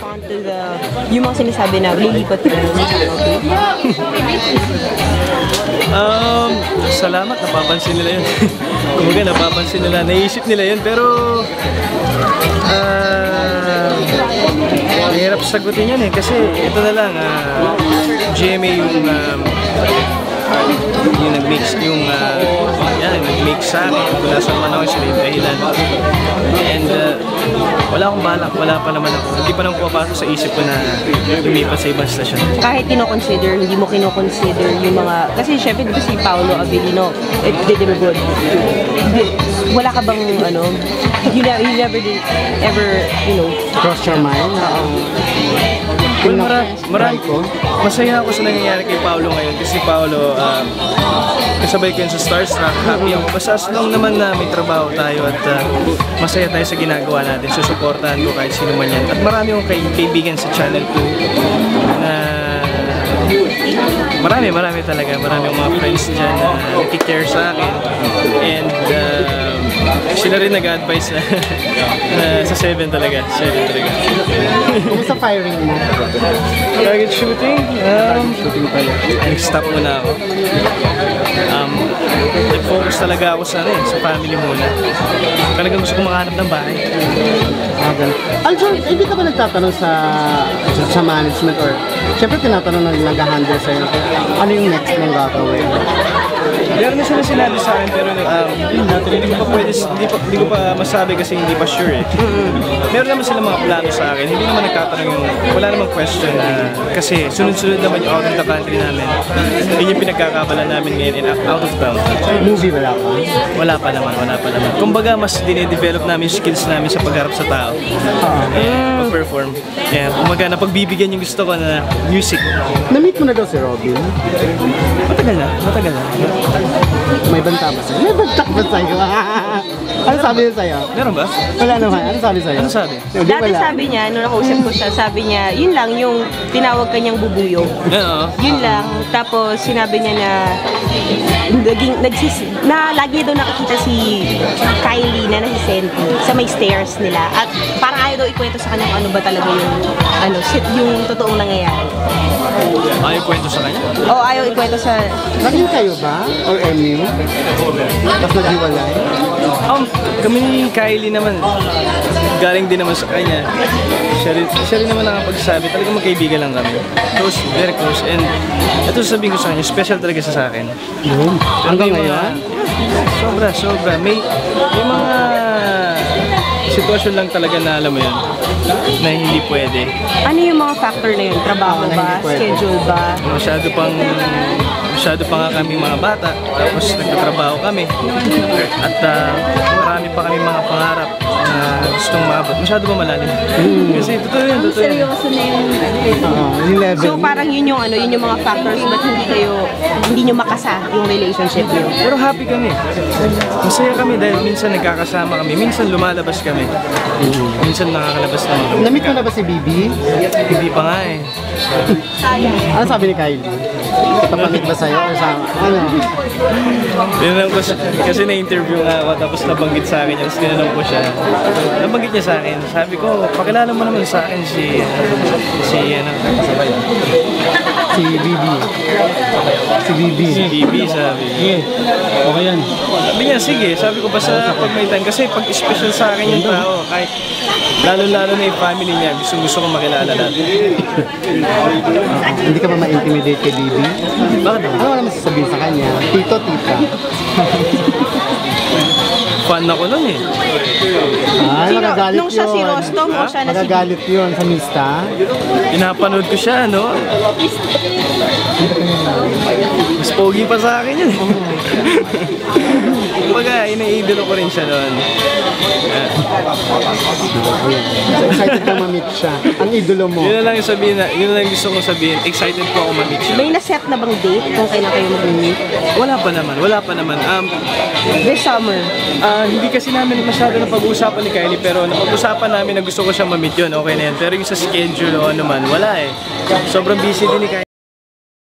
respond to yung mga sinasabi na lilipat ka na sa channel 2? Salamat, napapansin nila yun. Kumbaga, napapansin nila, naisip nila yun, pero mahirap sagutin yan eh, kasi ito na lang, GMA yung nag-mix nag-mix sa akin kung nasan man ako sila yung dahilan. And wala akong balak, wala pa naman ako. Hindi pa naman pumapasok sa isip ko na lumipat sa ibang stasyon. Kahit hindi mo kinoconsider yung mga, kasi syempre diba si Paolo Avellino, it did him good. Wala ka bang you never did ever, cross your mind? Well, masaya ako sa nangyayari kay Paolo ngayon kasi Paolo, kasabay ko yun sa Starstruck, happy ako. Basta as long naman na may trabaho tayo at masaya tayo sa ginagawa natin, susuportahan ko kahit sino man yan. At marami akong kaibigan sa Channel 2 na marami talaga. Marami akong mga friends dyan na nakikare sa akin. And sila rin nag-advise na sa 7 talaga. Kumusta firing mo? Target shooting? Nag-stop muna ako. Nag-focus talaga ako sa family muna. Talagang gusto kong makahanap ng bahay. Aljon, hindi ka ba nagtatanong sa management or siyempre tinatanong na nag-handle sa'yo ano yung next mong gagawin? Meron na sila sinabi sa akin pero hindi ko pa masabi kasi hindi pa sure eh. Meron naman sila mga plano sa akin. Hindi naman nagtatanong wala namang question na kasi sunod-sunod naman yung out of the country namin. Yun yung pinagkakabalan namin ngayon in out of town. Movie wala pa? Wala pa naman. Kumbaga mas dinedevelop namin yung skills namin sa pagharap sa tao. Pag-perform. Yeah, kumbaga napagbibigyan yung gusto ko na music. Na-meet mo na daw si Robin? Matagal na. May banta ba sa'yo? May banta ba sa'yo? Ano sabi niya sa'yo? Meron ba? Wala naman. Ano sabi sa'yo? Ano sabi? Dati sabi niya, nung nakausap ko siya, sabi niya, yun lang yung tinawag kanyang bubuyog. Yun lang. Tapos sinabi niya na lagi daw nakikita si Kylie na nasisenti sa may stairs nila. At parang ayaw daw ikwento sa kanya kung ano ba talaga yung totoong nangyayari. Ayaw kwento sa kanya? Oo, ayaw ikwento sa... Naging kayo ba? Or MU? Tapos naghiwalay? Kami ni Kylie naman, galing din naman sa kanya. Siya rin naman nakapagsabi, talagang magkaibigan lang kami. Close, very close. And ito sasabihin ko sa kanya, special talaga siya sa akin. Hanggang ngayon? Sobra. May mga sitwasyon lang talaga na alam mo yun, na hindi pwede. Ano yung mga factor na yun? Trabaho ba? Schedule ba? Masyado pa nga kami mga bata, tapos nagtatrabaho kami. At marami pa kami mga pangarap na gustong maabot. Masyado ba malalim? Kasi totoo yun. Seryoso na yung level. So parang yun yung mga factors ba't hindi nyo makasa yung relationship nyo? Pero happy kami. Masaya kami dahil minsan nagkakasama kami, minsan lumalabas kami. Minsan nakakalabas naman kami. Na-meet mo na ba si Bibi? Hindi pa nga eh. Ano sabi ni Kylie? Kapamit ba sa'yo? Or sa Tinanong ko kasi na-interview nga ako tapos nabanggit sa akin. Tapos tinanong ko siya. Nabanggit niya sa akin. Sabi ko, pakilala mo naman sa akin si Bibi. Si Bibi sabi. Okay yan. Sabi niya, sige. Sabi ko, basta pag may time. Kasi pag special sa akin yung tao, kahit lalo-lalo na yung family niya, gusto ko makilala natin. Hindi ka ba ma-intimidate kay Bibi? Bakit naman? Ano naman sasabihin sa kanya? Tito, tita. Fan ako nun eh. Magagalit Nung siya si Rostom o siya na si Magagalit yun sa Mista. Pinapanood ko siya, no? Mas pogi pa sa akin yun. Kumbaga, ina-idolo ko rin siya noon. Excited ka ma-meet siya. Ang idolo mo. Yun na lang yung sabihin yun na lang gusto kong sabihin. Excited po ako ma-meet siya. May na-set na bang date kung kailan kayo mag-meet? Wala pa naman. This summer? Hindi kasi namin masyado na pag-uusapan ni Kylie, pero napag-usapan namin na gusto ko siya ma-meet yun. Okay na yan. Pero yung sa schedule o ano man, wala eh. Sobrang busy din ni Kylie.